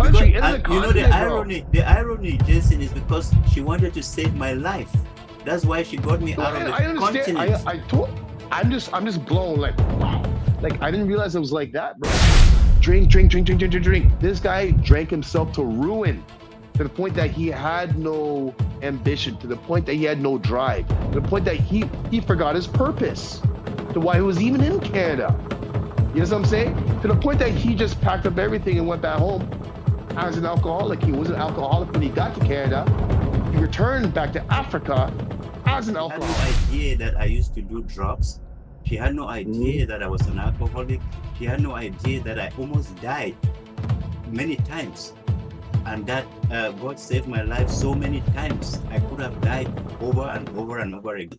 country, and the you know, continent, the irony, Jason, is because she wanted to save my life. That's why she got me bro. out of the I understand. continent. I'm just blown. Like, wow. Like, I didn't realize it was like that, bro. Drink, drink, drink, drink, drink, drink, drink. This guy drank himself to ruin, to the point that he had no ambition, to the point that he had no drive, to the point that he forgot his purpose, to why he was even in Canada. You know what I'm saying? To the point that he just packed up everything and went back home as an alcoholic. He was an alcoholic when he got to Canada. He returned back to Africa as an alcoholic. She had no idea that I used to do drugs. She had no idea that I was an alcoholic. She had no idea that I almost died many times. And that God saved my life so many times. I could have died over and over and over again.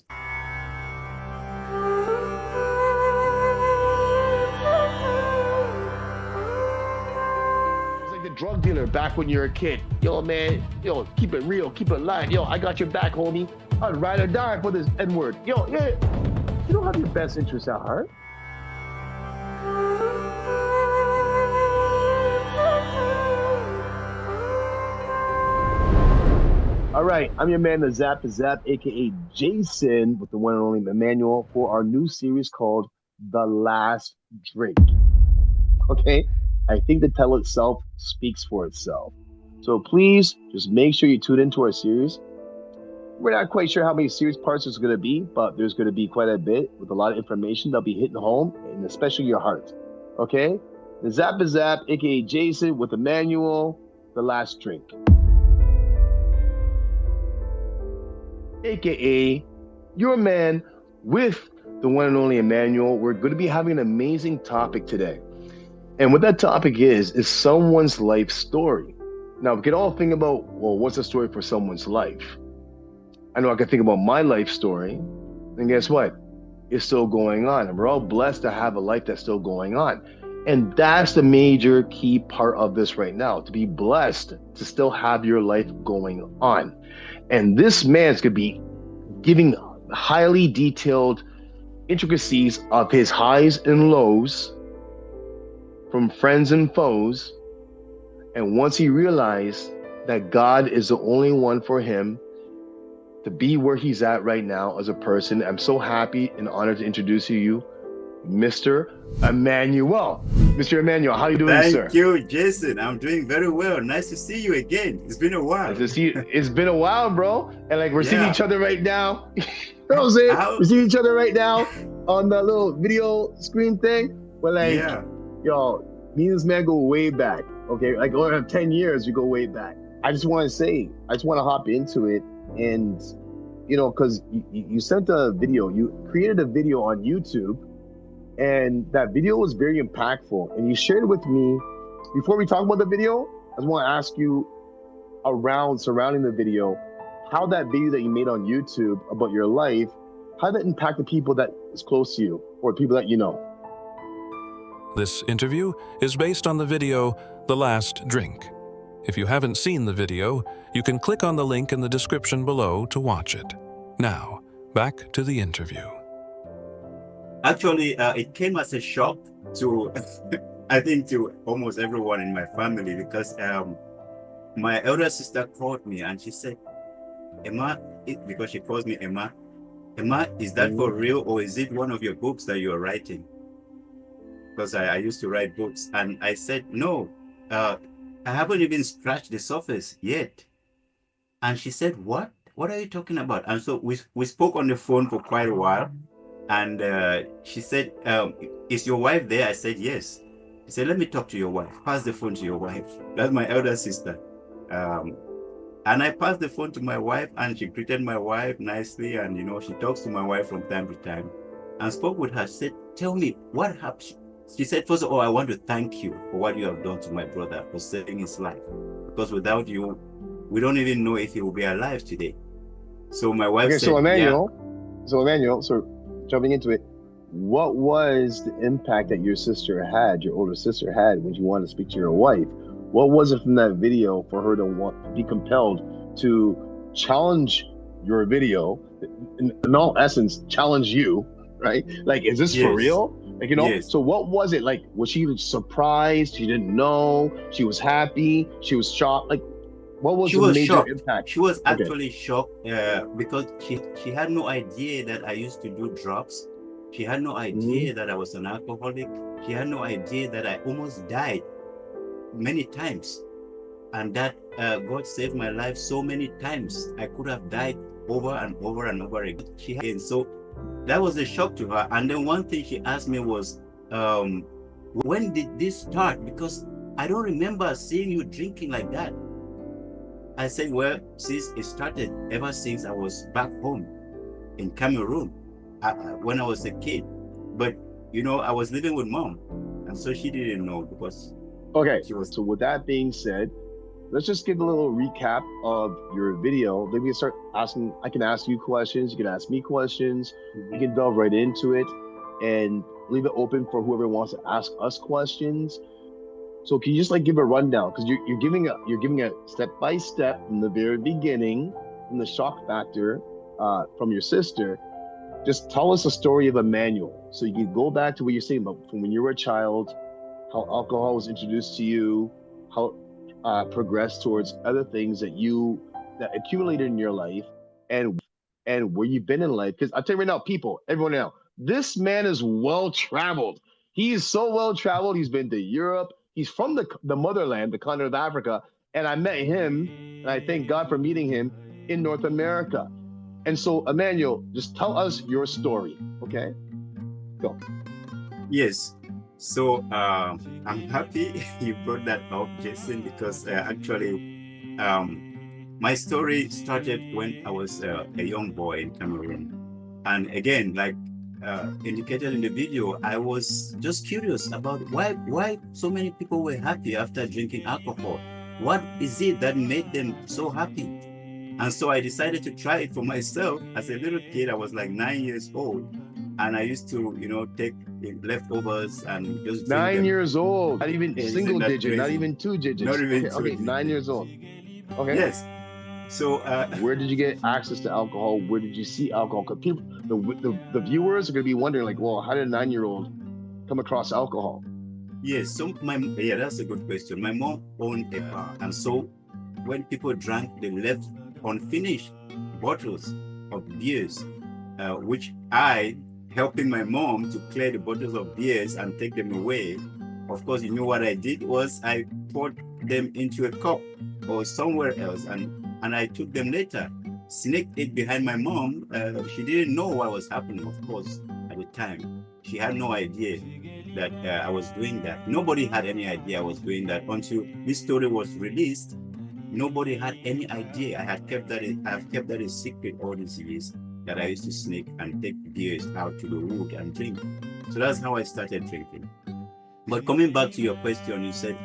It's like the drug dealer back when you're a kid. Yo, man, yo, keep it real, keep it live. Yo, I got your back, homie. I'd ride or die for this N-word. Yo, yeah, you don't have your best interests at heart. All right, I'm your man, Nzappazapp, aka Jason, with the one and only Emmanuel, for our new series called The Last Drink. Okay, I think the title itself speaks for itself. So please just make sure you tune into our series. We're not quite sure how many series parts there's going to be, but there's going to be quite a bit with a lot of information that'll be hitting home, and especially your heart. Okay, Nzappazapp, aka Jason, with Emmanuel, The Last Drink. AKA your man with the one and only Emmanuel. We're going to be having an amazing topic today. And what that topic is someone's life story. Now, we can all think about, well, what's the story for someone's life? I know I can think about my life story, and guess what? It's still going on. And we're all blessed to have a life that's still going on. And that's the major key part of this right now, to be blessed to still have your life going on. And this man's going to be giving highly detailed intricacies of his highs and lows from friends and foes. And once he realized that God is the only one for him to be where he's at right now as a person, I'm so happy and honored to introduce you, Mr. Emmanuel. Mr. Emmanuel, how are you doing, sir? Thank you, Jason. I'm doing very well. Nice to see you again. It's been a while. Nice to see you. It's been a while, bro. And like we're seeing each other right now. You know what I'm saying? We're seeing each other right now on that little video screen thing. But like, yo, me and this man go way back. Okay, like over 10 years, we go way back. I just want to hop into it, and you know, because you sent a video, you created a video on YouTube, and that video was very impactful, and you shared it with me. Before we talk about the video, I just want to ask you surrounding the video, how that video that you made on YouTube about your life, how that impacted people that is close to you or people that you know. This interview is based on the video, The Last Drink. If you haven't seen the video, you can click on the link in the description below to watch it. Now, back to the interview. Actually, it came as a shock to, I think, to almost everyone in my family, because my elder sister called me and she said, Emma, because she calls me Emma, is that for real, or is it one of your books that you're writing? Because I used to write books, and I said, no, I haven't even scratched the surface yet. And she said, what are you talking about? And so we spoke on the phone for quite a while, and she said, is your wife there? I said, yes. She said, let me talk to your wife. Pass the phone to your wife. That's my elder sister. And I passed the phone to my wife, and she greeted my wife nicely, and you know, she talks to my wife from time to time, and spoke with her. She said, tell me what happened. She said, first of all, I want to thank you for what you have done to my brother, for saving his life. Because without you, we don't even know if he will be alive today. So my wife said, so Emmanuel, jumping into it, what was the impact that your older sister had when you wanted to speak to your wife? What was it from that video for her to want to be compelled to challenge your video, in all essence, challenge you, right? Like, is this for real? Like, Yes. so what was it like? Was she surprised? She didn't know? She was happy? She was shocked? Like, what was She the was major shocked. impact? She was Okay. actually shocked because she had no idea that I used to do drugs. She had no idea that I was an alcoholic. She had no idea that I almost died many times, and that God saved my life so many times. I could have died over and over and over again. So that was a shock to her. And then one thing she asked me was, when did this start? Because I don't remember seeing you drinking like that. I said, well, sis, it started ever since I was back home in Cameroon when I was a kid. But, I was living with mom. And so she didn't know because Okay. she was. So with that being said, let's just give a little recap of your video. Then we can start asking, I can ask you questions. You can ask me questions. We can delve right into it and leave it open for whoever wants to ask us questions. So can you just like give a rundown? Because you're giving a step by step from the very beginning, from the shock factor, from your sister. Just tell us a story of Emmanuel. So you can go back to what you're saying about from when you were a child, how alcohol was introduced to you, how progressed towards other things that accumulated in your life, and where you've been in life. Because I tell you right now, people, everyone now, this man is well traveled. He is so well traveled. He's been to Europe. He's from the motherland, the continent of Africa, and I met him, and I thank God for meeting him in North America. And so, Emmanuel, just tell us your story, okay? Go. Yes. So I'm happy you brought that up, Jason, because actually my story started when I was a young boy in Cameroon. And again, like indicated in the video, I was just curious about why so many people were happy after drinking alcohol. What is it that made them so happy? And so I decided to try it for myself. As a little kid, I was like 9 years old, and I used to, take leftovers and just drink 9 years old, not even Isn't single that digit, not crazy? even two Not digits. even Okay, two. 9 years old. Okay. Yes. So Where did you get access to alcohol? Where did you see alcohol? Because people, the viewers are going to be wondering, like, well, how did a 9-year-old come across alcohol? yes, that's a good question. My mom owned a bar, and so when people drank, they left unfinished bottles of beers, which I, helping my mom to clear the bottles of beers and take them away. Of course, you know what I did was I poured them into a cup or somewhere else, and I took them later, sneaked it behind my mom. She didn't know what was happening, of course, at the time. She had no idea that I was doing that. Nobody had any idea I was doing that until this story was released. Nobody had any idea. I've kept that a secret all these years, that I used to sneak and take beers out to the wood and drink. So that's how I started drinking. But coming back to your question, you said,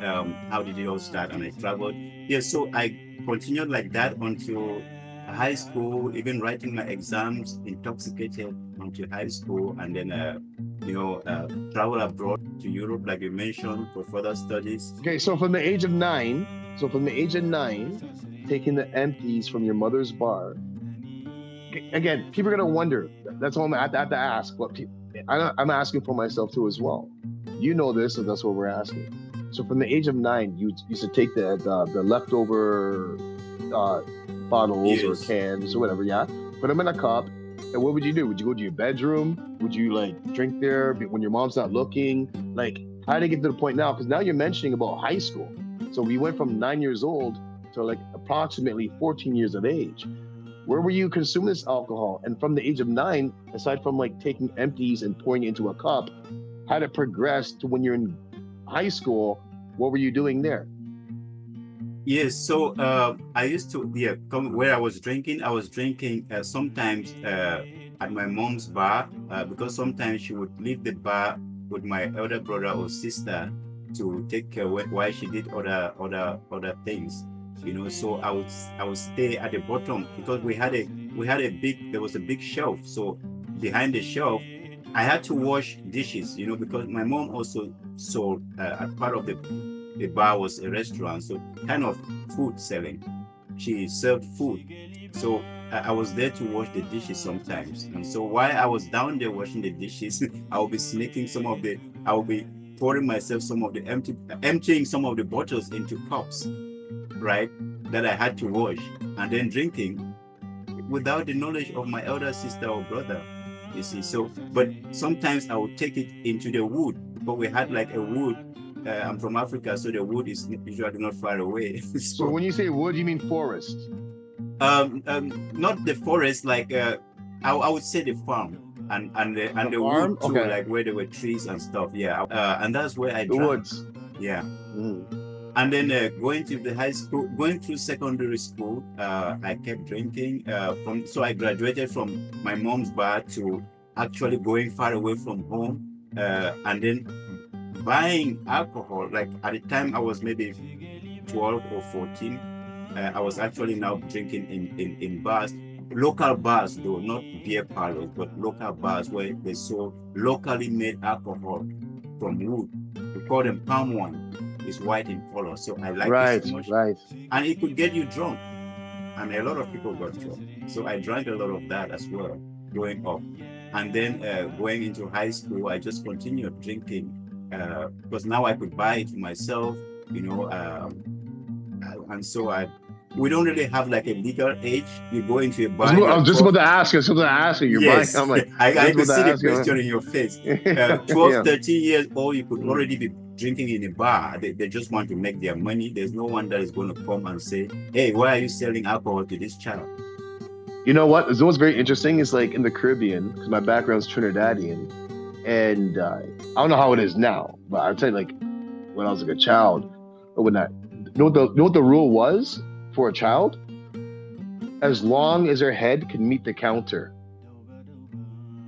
how did it all start? And I traveled. Yes, so I continued like that until high school, even writing my exams, intoxicated until high school, and then, travel abroad to Europe, like you mentioned, for further studies. Okay, so from the age of 9, taking the empties from your mother's bar. Again, people are going to wonder. That's all I have to ask. What I'm asking for myself too as well. You know this, so that's what we're asking. So from the age of 9, you used to take the leftover bottles Yes. or cans or whatever, yeah? Put them in a cup. And what would you do? Would you go to your bedroom? Would you like drink there when your mom's not looking? Like, how did it get to the point now? Because now you're mentioning about high school. So we went from 9 years old to like approximately 14 years of age. Where were you consuming this alcohol? And from the age of 9, aside from like taking empties and pouring it into a cup, how did it progress to when you're in high school? What were you doing there? Yes, so I used to, where I was drinking sometimes at my mom's bar, because sometimes she would leave the bar with my elder brother or sister to take care while she did other things. So I would stay at the bottom because there was a big shelf. So behind the shelf, I had to wash dishes, because my mom also sold a part of the bar was a restaurant, so kind of food selling. she served food. So I was there to wash the dishes sometimes. And so while I was down there washing the dishes, I will be sneaking I will be pouring myself emptying some of the bottles into cups, right? That I had to wash and then drinking without the knowledge of my elder sister or brother, you see. So, but sometimes I would take it into the wood, but we had like a wood. I'm from Africa, so the wood is usually not far away. So when you say wood, you mean forest? Not the forest, like I would say the farm and the wood too, okay. like where there were trees and stuff. Yeah, and that's where I drank. The woods. Yeah. And then going to the high school, going through secondary school, I kept drinking. So I graduated from my mom's bar to actually going far away from home, and then buying alcohol. Like at the time, I was maybe 12 or 14. I was actually now drinking in bars, local bars though, not beer parlors, but local bars where they sold locally made alcohol from wood. We call them palm wine. It's white in color, so I like it so much. Right. And it could get you drunk, and a lot of people got drunk. So I drank a lot of that as well, growing up. And then going into high school, I just continued drinking because now I could buy it for myself, you know. And so we don't really have like a legal age. You go into a bar. I was just about to ask you. You're yes. buying. I'm like, I could see the question in your face. 12, 13 years old, you could already be drinking in a bar. They just want to make their money. There's no one that is going to come and say, hey, why are you selling alcohol to this child? You know what? What's very interesting is like in the Caribbean, because my background's Trinidadian, and I don't know how it is now, but I'll tell you, like when I was like a child, or when I, you know what the rule was for a child? As long as their head can meet the counter.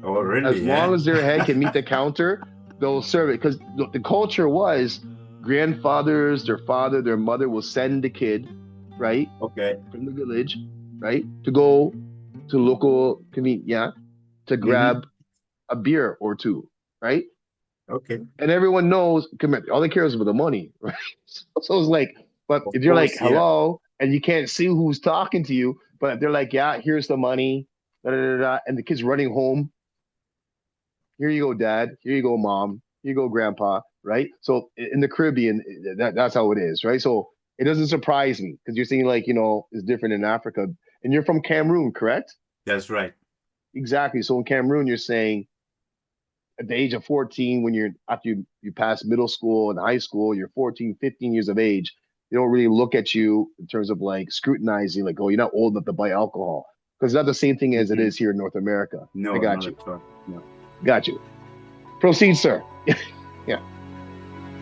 Oh, really? As long as their head can meet the counter, they'll serve it. Because the culture was grandfathers, their father, their mother will send the kid, right? Okay. From the village, right? To go to local convenience, to grab a beer or two, right? Okay. And everyone knows, all they care is about the money, right? So it's like, but if you're like, hello, and you can't see who's talking to you, but they're like, yeah, here's the money, and the kid's running home. Here you go, dad. Here you go, mom. Here you go, grandpa, right? So in the Caribbean, that's how it is, right? So it doesn't surprise me because you're saying like, you know, it's different in Africa. And you're from Cameroon, correct? That's right. Exactly. So in Cameroon, you're saying at the age of 14, when after you pass middle school and high school, you're 14, 15 years of age, they don't really look at you in terms of like scrutinizing, like, oh, you're not old enough to buy alcohol. Because it's not the same thing as it is here in North America. No, I got you. No. Got you. Proceed, sir. Yeah.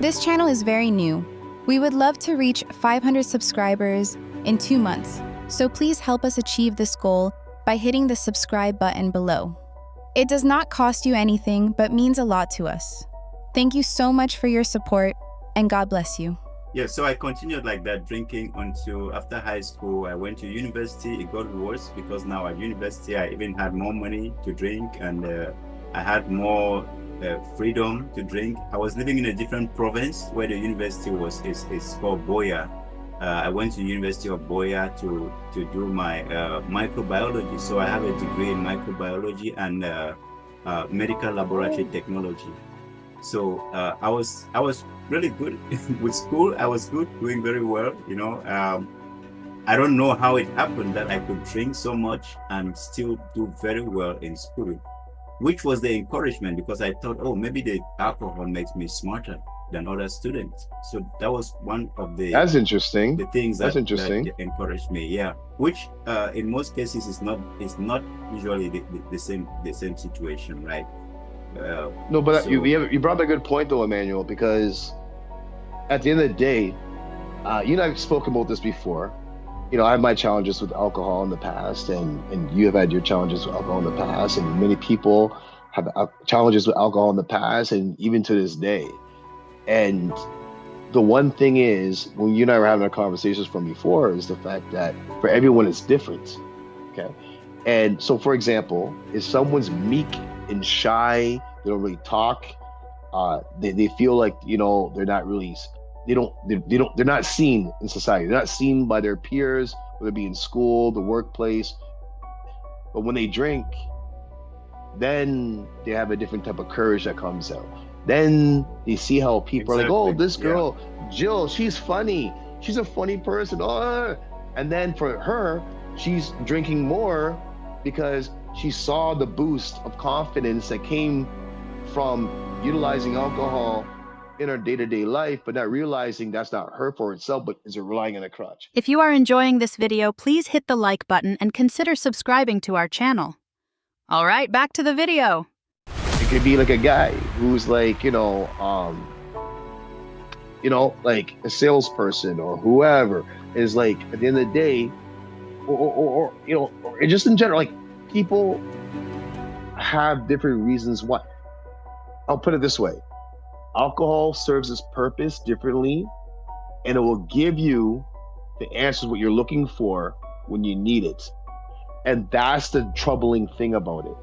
This channel is very new. We would love to reach 500 subscribers in 2 months. So please help us achieve this goal by hitting the subscribe button below. It does not cost you anything, but means a lot to us. Thank you so much for your support, and God bless you. Yeah, so I continued like that, drinking until after high school. I went to university. It got worse because now at university, I even had more money to drink, and I had more freedom to drink. I was living in a different province where the university is called Boya. I went to the University of Boya to do my microbiology. So I have a degree in microbiology and medical laboratory technology. So I was really good with school. I was good, doing very well. You know, I don't know how it happened that I could drink so much and still do very well in school, which was the encouragement because I thought, oh, maybe the alcohol makes me smarter than other students. So that was one of the interesting. The things that encouraged me. Yeah, which in most cases is not usually the same situation, right? No, but so, you brought up a good point though, Emmanuel, because at the end of the day, you and I've spoken about this before. You know, I have my challenges with alcohol in the past, and you have had your challenges with alcohol in the past, and many people have challenges with alcohol in the past, and even to this day. And the one thing is, when you and I were having our conversations from before, is the fact that for everyone it's different. Okay. And so, for example, if someone's meek and shy, they don't really talk, they feel like, you know, they're not really, they're not seen in society. They're not seen by their peers whether it be in school, the workplace. But when they drink, then they have a different type of courage that comes out. Then they see how people are like, oh, Exactly. this Yeah. girl, Jill, she's funny. She's a funny person. Oh, and then for her, she's drinking more because she saw the boost of confidence that came from utilizing alcohol in her day-to-day life, but not realizing that's not her for itself, but is relying on a crutch. If you are enjoying this video, please hit the like button and consider subscribing to our channel. All right, back to the video. It could be like a guy who's like, like a salesperson or whoever is like at the end of the day, or just in general, like people have different reasons why. I'll put it this way: alcohol serves its purpose differently, and it will give you the answers what you're looking for when you need it. And that's the troubling thing about it,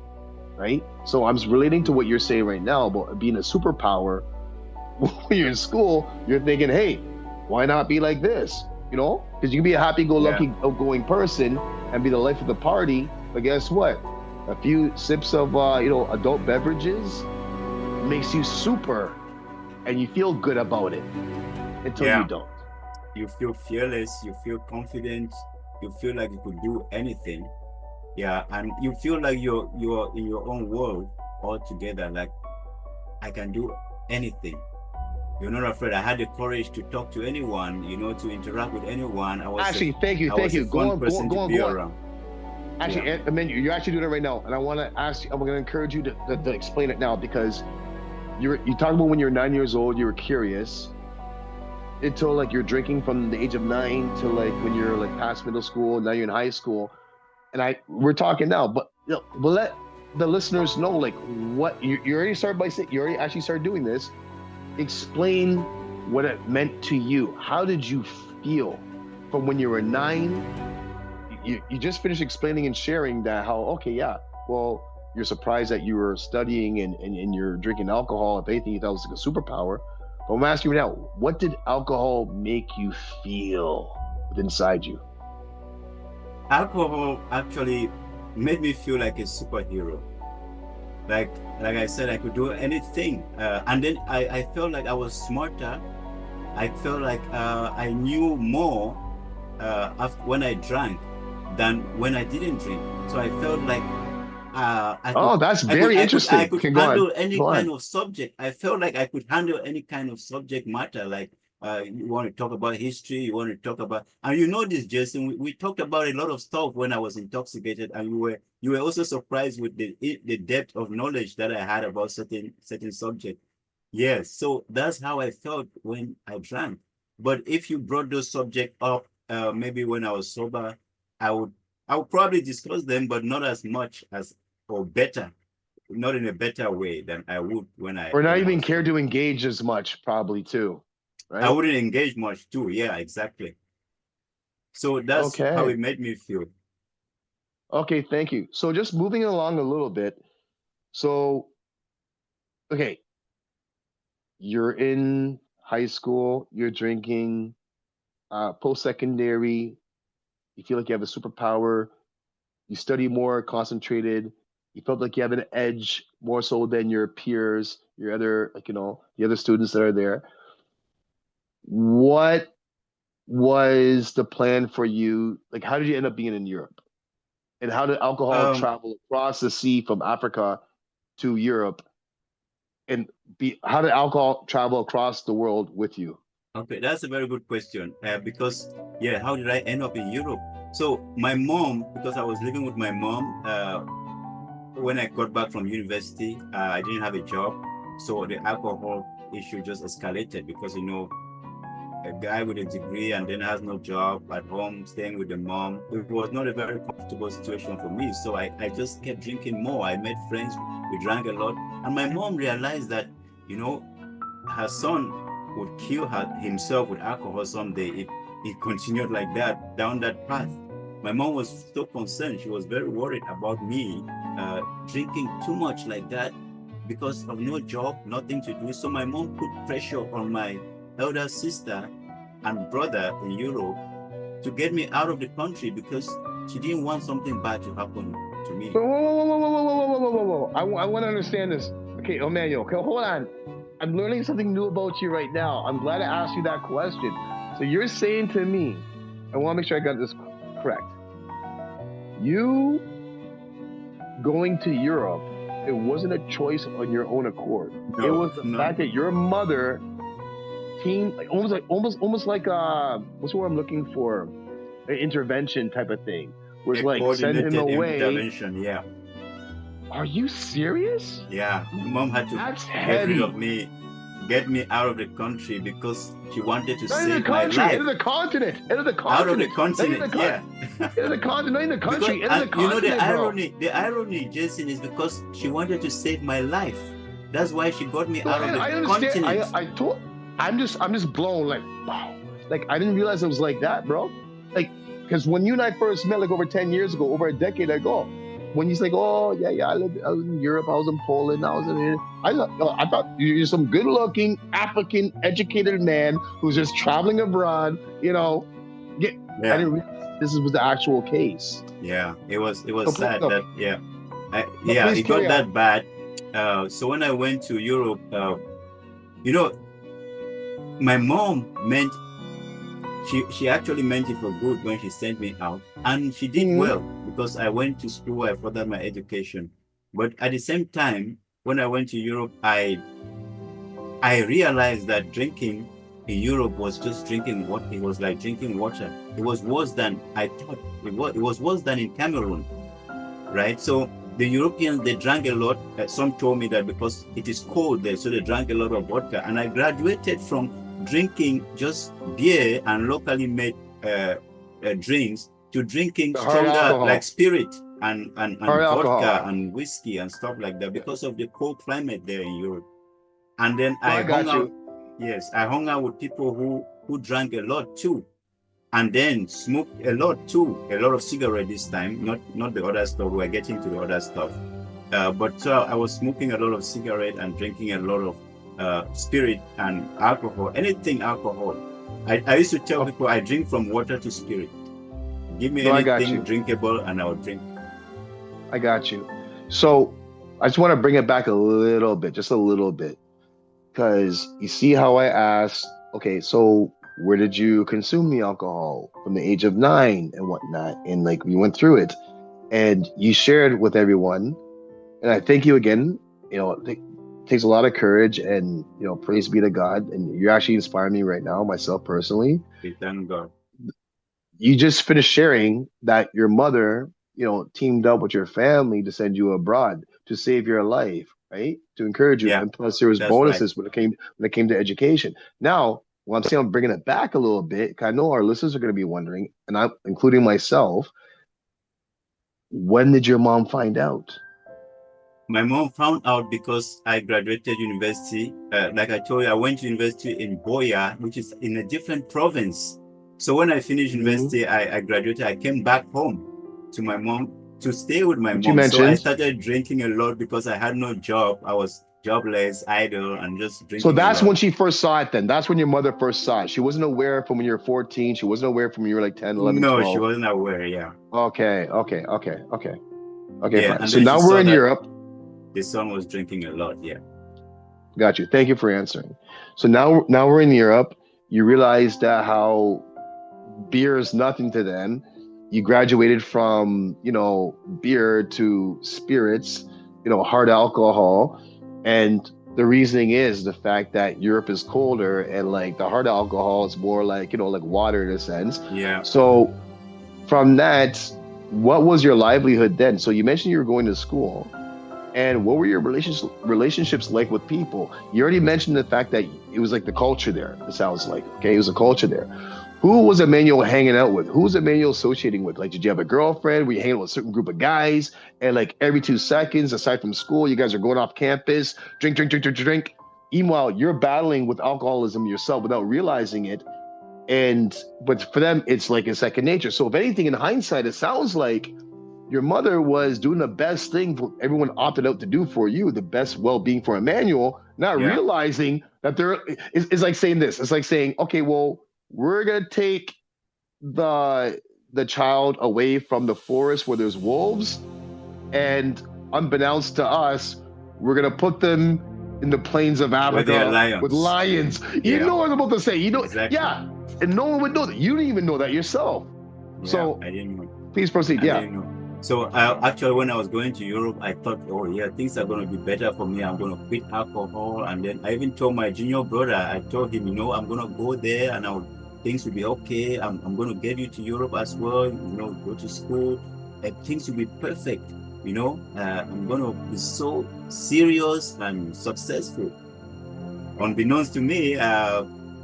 right? So I'm relating to what you're saying right now about being a superpower. When you're in school, you're thinking, hey, why not be like this? Because you can be a happy-go-lucky, outgoing person and be the life of the party. But guess what? A few sips of, adult beverages makes you super, and you feel good about it until you don't. You feel fearless. You feel confident. You feel like you could do anything. Yeah, and you feel like you're in your own world altogether. Like, I can do anything. You're not afraid. I had the courage to talk to anyone, to interact with anyone. I was actually, thank you. Go on. Actually, Emmanuel, you're actually doing it right now, and I want to ask you. I'm going to encourage you to explain it now, because you talked about when you were 9 years old, you were curious until like you're drinking from the age of 9 to like when you're like past middle school. Now you're in high school, and we're talking now, but we'll let the listeners know like what you already started by saying. You already actually started doing this. Explain what it meant to you. How did you feel from when you were 9? You just finished explaining and sharing that well, you're surprised that you were studying and you're drinking alcohol. If anything, you thought it was like a superpower. But I'm asking you now, what did alcohol make you feel inside you? Alcohol actually made me feel like a superhero. Like I said, I could do anything. And then I felt like I was smarter. I felt like I knew more when I drank than when I didn't drink. So I felt like that's very interesting. I could handle any kind of subject. I felt like I could handle any kind of subject matter. Like you want to talk about history, you want to talk about, and this, Jason, we talked about a lot of stuff when I was intoxicated, and you were also surprised with the depth of knowledge that I had about certain subject. Yes, so that's how I felt when I drank. But if you brought those subjects up, maybe when I was sober, I would probably discuss them, but not as much as, or better, not in a better way than I would when I. Or not even care to engage as much, probably too. Right? I wouldn't engage much too. Yeah, exactly. So that's how it made me feel. Okay, thank you. So just moving along a little bit. So, okay, you're in high school, you're drinking, post-secondary, you feel like you have a superpower, you study more, concentrated, you felt like you have an edge more so than your peers, your other, the other students that are there. What was the plan for you? Like, how did you end up being in Europe? And how did alcohol travel across the sea from Africa to Europe? And how did alcohol travel across the world with you? Okay, that's a very good question. Because, how did I end up in Europe? So my mom, because I was living with my mom, when I got back from university, I didn't have a job. So the alcohol issue just escalated because, a guy with a degree and then has no job at home, staying with the mom. It was not a very comfortable situation for me. So I just kept drinking more. I made friends. We drank a lot. And my mom realized that, her son would kill himself with alcohol someday if he continued like that, down that path. My mom was so concerned. She was very worried about me drinking too much like that because of no job, nothing to do. So my mom put pressure on my elder sister and brother in Europe to get me out of the country because she didn't want something bad to happen to me. Whoa. I want to understand this. Okay, Emmanuel, okay, hold on. I'm learning something new about you right now. I'm glad I asked you that question. So you're saying to me, I want to make sure I got this correct. You going to Europe, it wasn't a choice on your own accord. No, it was the fact that your mother team, like almost like what's the word I'm looking for? An intervention type of thing. Where it's like send him away. Intervention, yeah. Are you serious? Yeah, my mom had to get rid of me, get me out of the country because she wanted to save my life. Out of the continent. Out of the continent, yeah. Out of the continent, not in the country. Because, out of the continent, you know, the irony, Jason, is because she wanted to save my life. That's why she got me out of the continent. I'm just blown, like, wow. Like, I didn't realize it was like that, bro. Like, because when you and I first met, like over 10 years ago, over a decade ago, when he's like, oh, yeah, I was in Europe, I was in Poland, I was in I thought you're some good-looking, African, educated man who's just traveling abroad, you know. Yeah. I didn't realize this was the actual case. Yeah, it was sad that, it got that bad. So when I went to Europe, you know, my mom meant, she actually meant it for good when she sent me out, and she did well because I went to school, I furthered my education. But at the same time, when I went to Europe, I realized that drinking in Europe was just drinking water. It was like drinking water. It was worse than I thought. It was worse than in Cameroon, right? So the Europeans, they drank a lot. Some told me that because it is cold there, so they drank a lot of vodka. And I graduated from drinking just beer and locally made drinks to drinking stronger, like spirit and vodka and whiskey and stuff like that because of the cold climate there in Europe. And then I hung out with people who drank a lot too, and then smoked a lot too, a lot of cigarette this time, not the other stuff. We're getting to the other stuff, but I was smoking a lot of cigarette and drinking a lot of spirit and alcohol, anything alcohol. I used to tell people I drink from water to spirit. Give me anything drinkable and I'll drink. I got you. So I just want to bring it back a little bit, just a little bit, because you see how I asked, okay, so where did you consume the alcohol from the age of 9 and whatnot? And like we went through it and you shared with everyone. And I thank you again. You know, it takes a lot of courage and, you know, praise be to God. And you're actually inspiring me right now, myself personally. Thank God. You just finished sharing that your mother, you know, teamed up with your family to send you abroad to save your life, right? To encourage you. Yeah, and plus there was bonuses when it came to education. Now, well, I'm saying I'm bringing it back a little bit. I know our listeners are going to be wondering, and I'm including myself, when did your mom find out? My mom found out because I graduated university. Like I told you, I went to university in Boya, which is in a different province. So when I finished university, I graduated. I came back home to my mom to stay with my mom. So I started drinking a lot because I had no job. I was jobless, idle, and just drinking. So that's when she first saw it then. That's when your mother first saw it. She wasn't aware from when you were 14. She wasn't aware from when you were like 10, 11, 12. No, she wasn't aware, yeah. Okay, yeah, so now we're in Europe. The son was drinking a lot, yeah. Got you. Thank you for answering. So now we're in Europe. You realize that how beer is nothing to them. You graduated from, you know, beer to spirits, you know, hard alcohol. And the reasoning is the fact that Europe is colder and like the hard alcohol is more like, you know, like water in a sense. Yeah. So from that, what was your livelihood then? So you mentioned you were going to school. And what were your relationships like with people? You already mentioned the fact that it was like the culture there, it sounds like. Okay, it was a culture there. Who was Emmanuel hanging out with? Who was Emmanuel associating with? Like, did you have a girlfriend? Were you hanging with a certain group of guys? And like every 2 seconds, aside from school, you guys are going off campus, drink. Meanwhile, you're battling with alcoholism yourself without realizing it. But for them, it's like a second nature. So if anything, in hindsight, it sounds like your mother was doing the best thing for everyone opted out to do for you, the best well-being for Emmanuel, not realizing that it's like saying this. It's like saying, okay, well, we're going to take the child away from the forest where there's wolves, and unbeknownst to us, we're gonna put them in the plains of Where there are Africa with lions. lions. You Yeah. know what I'm about to say. You know, Exactly. yeah. And no one would know that. You didn't even know that yourself. Yeah, So I didn't know. please proceed. I Yeah. didn't know. So actually, when I was going to Europe, I thought, oh yeah, things are going to be better for me. I'm going to quit alcohol. And then I even told my junior brother, I told him, I'm going to go there and things will be okay. I'm going to get you to Europe as well, go to school. And things will be perfect. I'm going to be so serious and successful. Unbeknownst to me,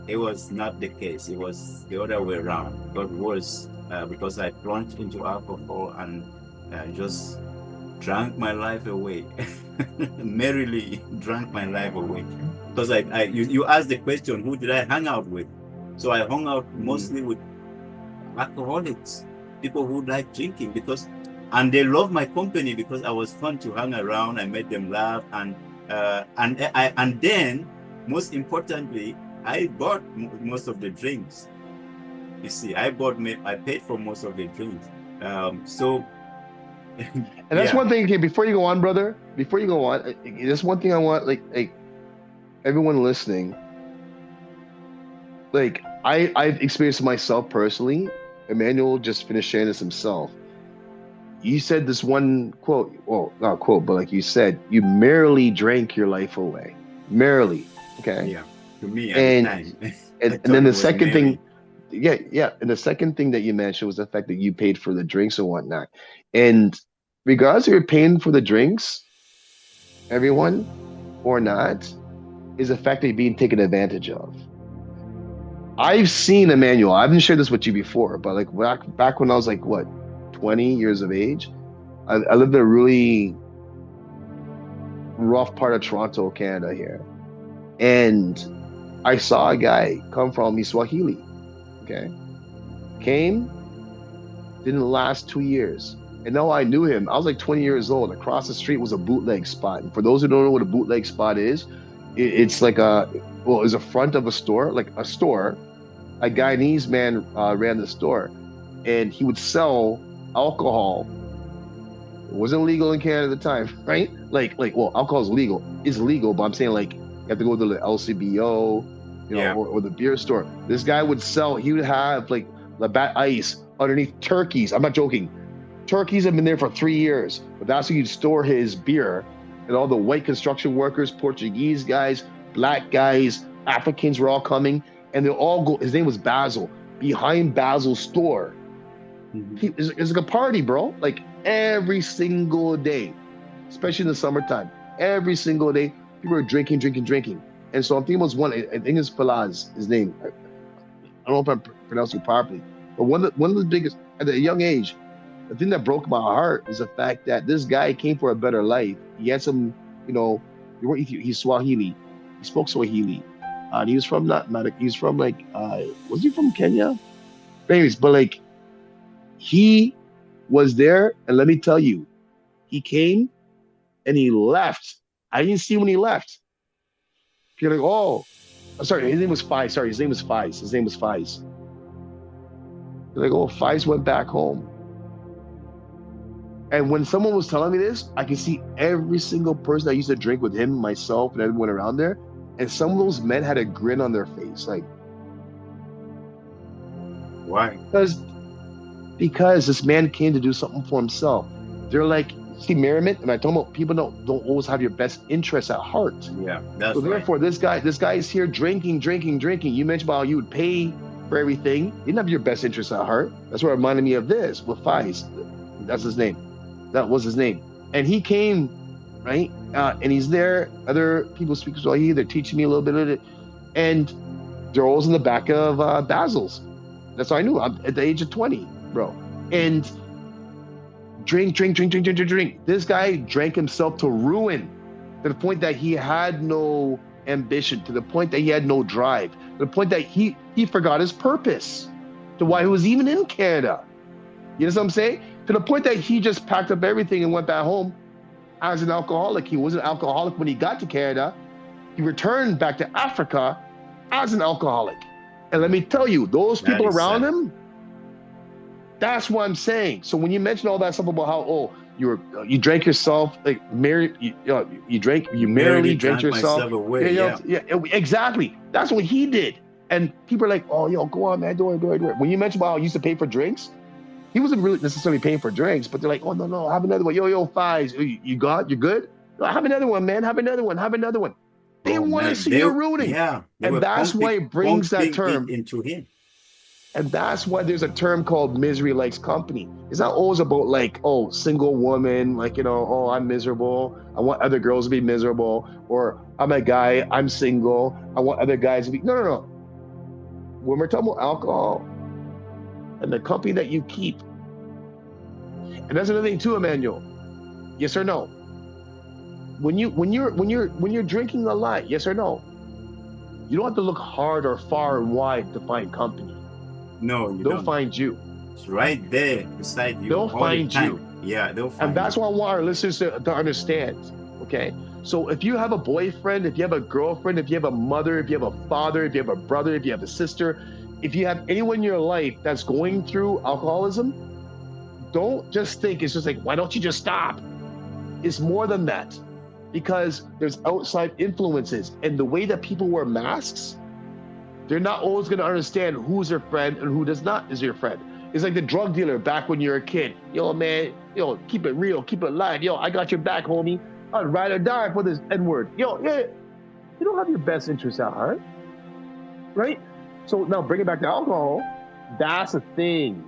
it was not the case. It was the other way around. God was because I plunged into alcohol and just drank my life away. Merrily drank my life away. Because you asked the question, who did I hang out with? So I hung out mostly with alcoholics, people who like drinking, and they loved my company because I was fun to hang around. I made them laugh, and then most importantly, I bought most of the drinks. You see, I paid for most of the drinks. And that's one thing. Okay, before you go on, brother, there's one thing I want, like everyone listening. Like I've experienced it myself personally. Emmanuel just finished sharing this himself. You said this one quote, well, not quote, but like you said, you merrily drank your life away. Merrily. Okay. Yeah. To me, every time. And then the second thing, yeah. And the second thing that you mentioned was the fact that you paid for the drinks and whatnot. And regardless if you're paying for the drinks, everyone, or not, is the fact that you're being taken advantage of. I've seen Emmanuel. I haven't shared this with you before, but like back when I was like, what, 20 years of age, I lived in a really rough part of Toronto, Canada here. And I saw a guy come from Swahili. Okay. Came, didn't last 2 years. And now I knew him. I was like 20 years old. Across the street was a bootleg spot. And for those who don't know what a bootleg spot is, it's like it's a front of a store, like a store. A Guyanese man ran the store, and he would sell alcohol. It wasn't legal in Canada at the time, right? Well, alcohol is legal. It's legal, but I'm saying like you have to go to the LCBO, or the beer store. This guy would sell. He would have like Labatt Ice underneath turkeys. I'm not joking. Turkeys have been there for 3 years, but that's where you'd store his beer. And all the white construction workers, Portuguese guys, black guys, Africans were all coming, and they all go. His name was Basil. Behind Basil's store, it's like a party, bro. Like every single day, especially in the summertime, every single day, people are drinking. And so I'm thinking it was one. I think it's Palaz, his name. I don't know if I'm pronouncing it properly, but one of the biggest at a young age. The thing that broke my heart is the fact that this guy came for a better life. He had some, he's Swahili. He spoke Swahili. And he was from he's from was he from Kenya? Anyways, but like, he was there, and let me tell you, he came and he left. I didn't see when he left. You're like, oh, sorry, his name was Faiz. Sorry, his name was Faiz. You're like, oh, Faiz went back home. And when someone was telling me this, I could see every single person that used to drink with him, myself, and everyone around there. And some of those men had a grin on their face. Like, why? Because this man came to do something for himself. They're like, see, merriment, and I told them, people don't always have your best interests at heart. Yeah, that's so therefore, right. this guy is here drinking. You mentioned about how you would pay for everything. You didn't have your best interests at heart. That's what reminded me of this with Faiz. That's his name. That was his name. And he came, right? And he's there. Other people speak Swahili. They're teaching me a little bit of it. And they're always in the back of Basil's. That's all I knew. I'm at the age of 20, bro. And drink. This guy drank himself to ruin, to the point that he had no ambition, to the point that he had no drive, to the point that he forgot his purpose, to why he was even in Canada. You know what I'm saying? To the point that he just packed up everything and went back home as an alcoholic. He wasn't an alcoholic when he got to Canada. He returned back to Africa as an alcoholic. And let me tell you, those people around him, That's what I'm saying. So when you mention all that stuff about how, oh, you drank yourself, like married, you Barely merrily drank drank yourself. myself Yeah, away. Yeah. exactly. That's what he did. And people are like, oh, go on, man, do it, do it, do it. When you mention about how he used to pay for drinks, he wasn't really necessarily paying for drinks, but they're like, oh, no, have another one. Yo, fives, you good? No, have another one, man. Have another one. Have another one. They Oh want to man, see you rooting. they And were that's why it brings that pumping it term. into him. And that's why there's a term called misery likes company. It's not always about like, oh, single woman, like, oh, I'm miserable. I want other girls to be miserable. Or I'm a guy, I'm single. I want other guys to be. No. When we're talking about alcohol and the company that you keep, and that's another thing too, Emmanuel. Yes or no? When you're drinking a lot, yes or no? You don't have to look hard or far and wide to find company. No, you They'll don't. find you. It's right there beside you They'll all the find you. time. Yeah, they'll And find that's you. what I want our listeners to understand. Okay. So if you have a boyfriend, if you have a girlfriend, if you have a mother, if you have a father, if you have a brother, if you have a sister, if you have anyone in your life that's going through alcoholism, don't just think it's just like, why don't you just stop? It's more than that, because there's outside influences, and the way that people wear masks, they're not always going to understand who's your friend and who does not is your friend. It's like the drug dealer back when you're a kid. Yo, man, keep it real, keep it live. Yo, I got your back, homie. I'd ride or die for this N-word. Yo, yeah, you don't have your best interests at heart, right? So now bring it back to alcohol. That's a thing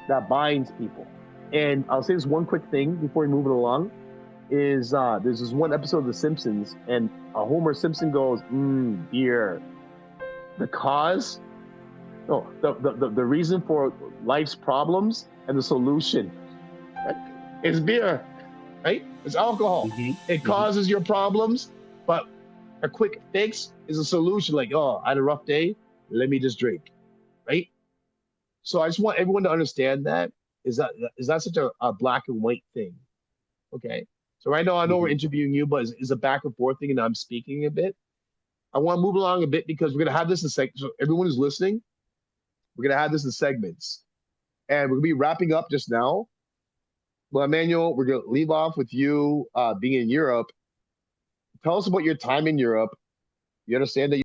that binds people. And I'll say this one quick thing before we move it along is there's this one episode of The Simpsons, and Homer Simpson goes, beer. The cause, no, the reason for life's problems and the solution is beer, right? It's alcohol. It causes your problems, but a quick fix is a solution. Like, oh, I had a rough day, let me just drink, right? So I just want everyone to understand that is that such a black and white thing, okay? So right now I know we're interviewing you, but it's a back and forth thing, and I'm speaking a bit. I want to move along a bit because we're gonna have this in segments. So everyone who's listening, we're gonna have this in segments, and we're gonna be wrapping up just now. Well, Emmanuel, we're gonna leave off with you being in Europe. Tell us about your time in Europe. You understand that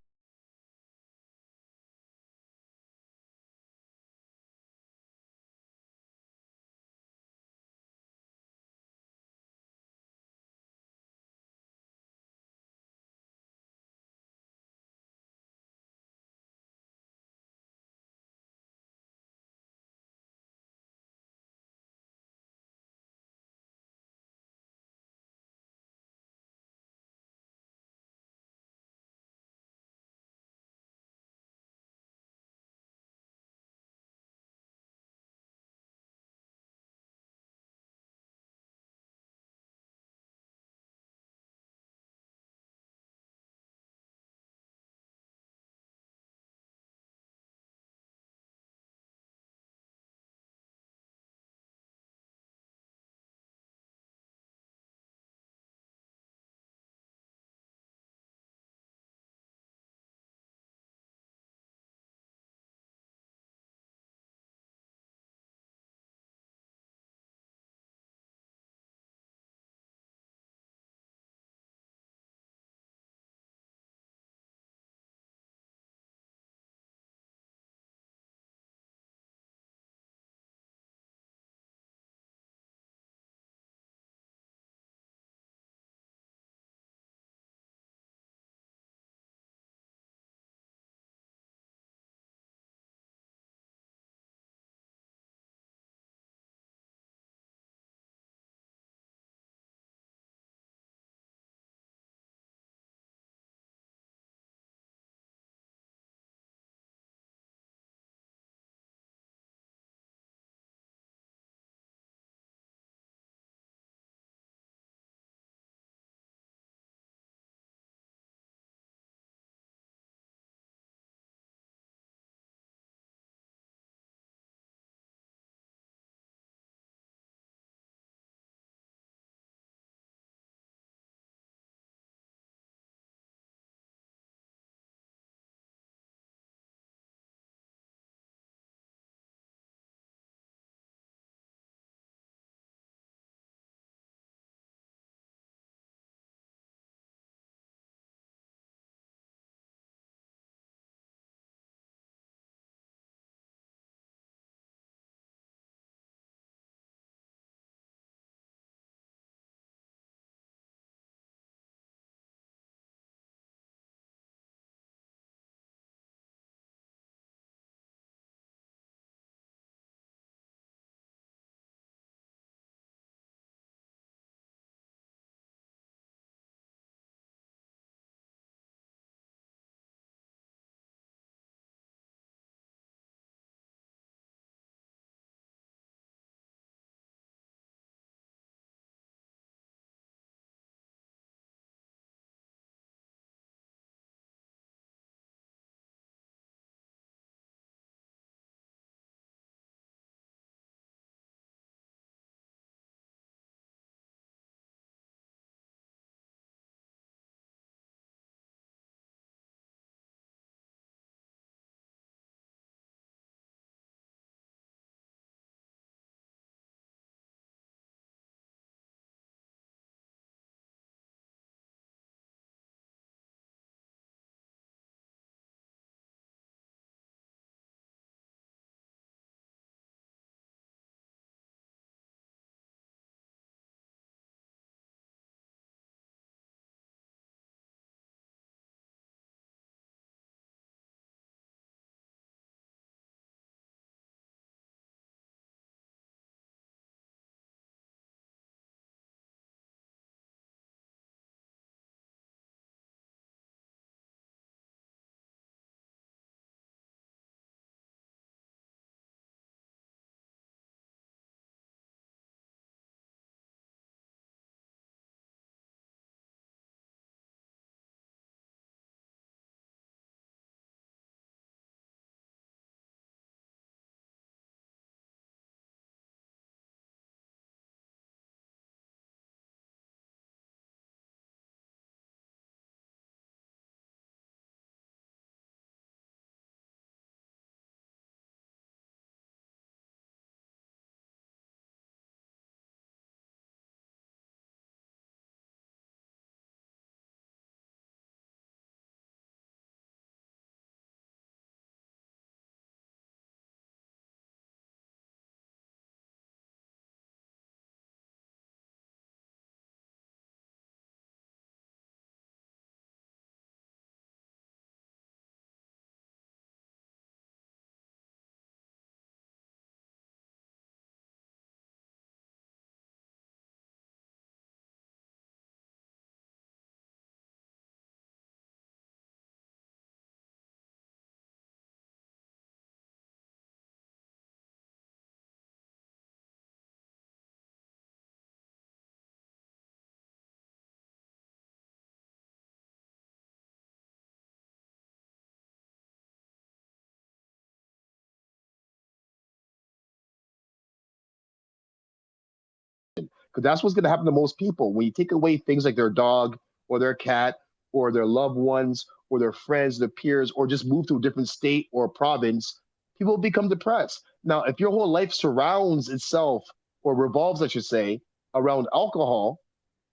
because that's what's going to happen to most people. When you take away things like their dog or their cat or their loved ones or their friends, their peers, or just move to a different state or province, people become depressed. Now, if your whole life surrounds itself or revolves, I should say, around alcohol,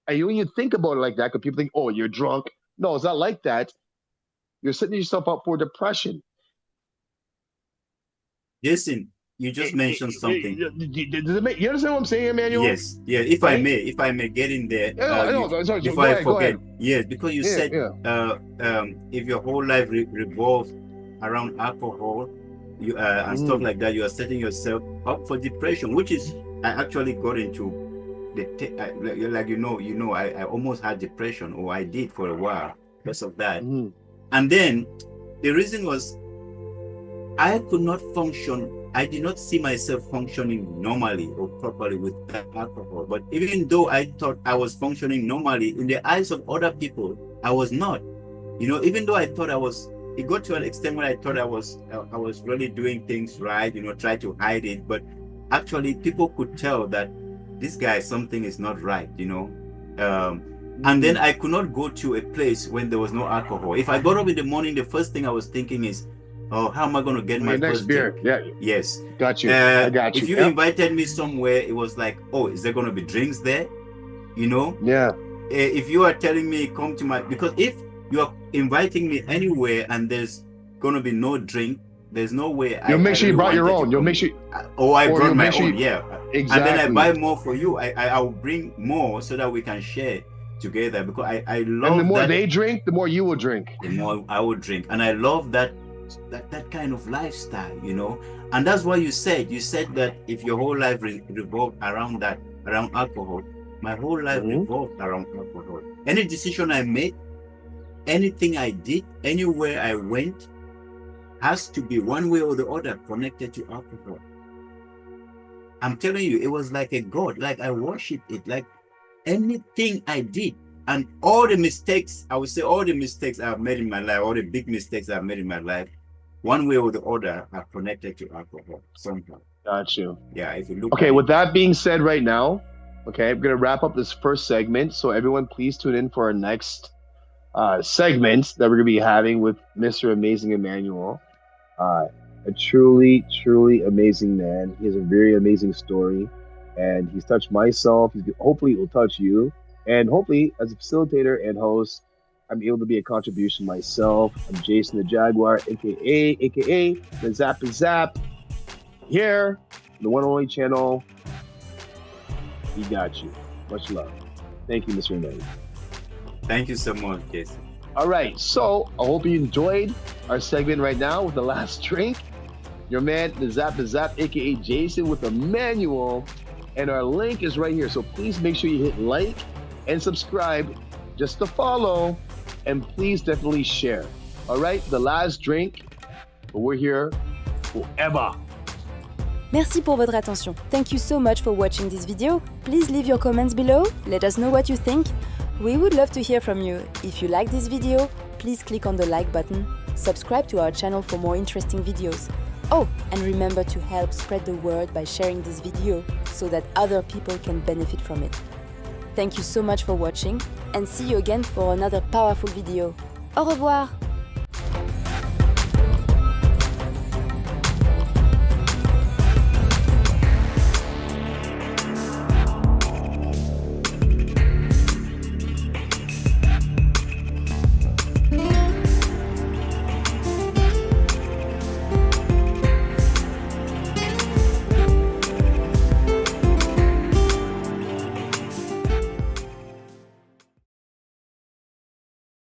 and when you think about it like that, because people think, oh, you're drunk. No, it's not like that. You're setting yourself up for depression. Listen, you just mentioned something. You understand what I'm saying, Emmanuel? Yes, yeah. If I may get in there, sorry, before I forget. ahead. Yes, because you said if your whole life revolves around alcohol, and stuff like that, you are setting yourself up for depression, which is I actually got into I almost had depression, or I did for a while because of that. And then the reason was I could not function. I did not see myself functioning normally or properly with alcohol. But even though I thought I was functioning normally, in the eyes of other people, I was not. Even though I thought I was, it got to an extent where I thought I was really doing things right, try to hide it. But actually, people could tell that this guy, something is not right, And then I could not go to a place when there was no alcohol. If I got up in the morning, the first thing I was thinking is, oh, how am I going to get my next first beer? drink? Yeah. Yes. Got you. I got you. If you invited me somewhere, it was like, oh, is there going to be drinks there? Yeah. If you are telling me come to because if you are inviting me anywhere and there's going to be no drink, there's no way. You'll make sure you brought your own. You'll make sure. I brought my own. Yeah. Exactly. And then I buy more for you. I'll bring more so that we can share together, because I love. And the more that, they drink, the more you will drink. The more I will drink, and I love that kind of lifestyle, And that's why you said that if your whole life revolved around alcohol, my whole life revolved around alcohol. Any decision I made, anything I did, anywhere I went, has to be one way or the other connected to alcohol. I'm telling you, it was like a god. Like I worshipped it. Like anything I did, and all the mistakes, I would say all the mistakes I've made in my life, all the big mistakes I've made in my life, one way or the other are connected to alcohol somehow. Got you. Yeah, if you look. Okay, with that being said right now, okay, I'm going to wrap up this first segment. So everyone, please tune in for our next segment that we're going to be having with Mr. Amazing Emmanuel. A truly, truly amazing man. He has a very amazing story, and he's touched myself. Hopefully, it will touch you. And hopefully, as a facilitator and host, I'm able to be a contribution myself. I'm Jason the Jaguar, aka the Nzappazapp, here, the one and only channel. We got you. Much love. Thank you, Mr. Emmanuel. Thank you so much, Jason. All right, so I hope you enjoyed our segment right now with the last drink. Your man, the Nzappazapp, aka Jason, with Emmanuel, and our link is right here. So please make sure you hit like and subscribe just to follow, and please definitely share. All right, the last drink, but we're here forever. Merci pour votre attention. Thank you so much for watching this video. Please leave your comments below. Let us know what you think. We would love to hear from you. If you like this video, please click on the like button. Subscribe to our channel for more interesting videos. Oh, and remember to help spread the word by sharing this video so that other people can benefit from it. Thank you so much for watching, and see you again for another powerful video. Au revoir!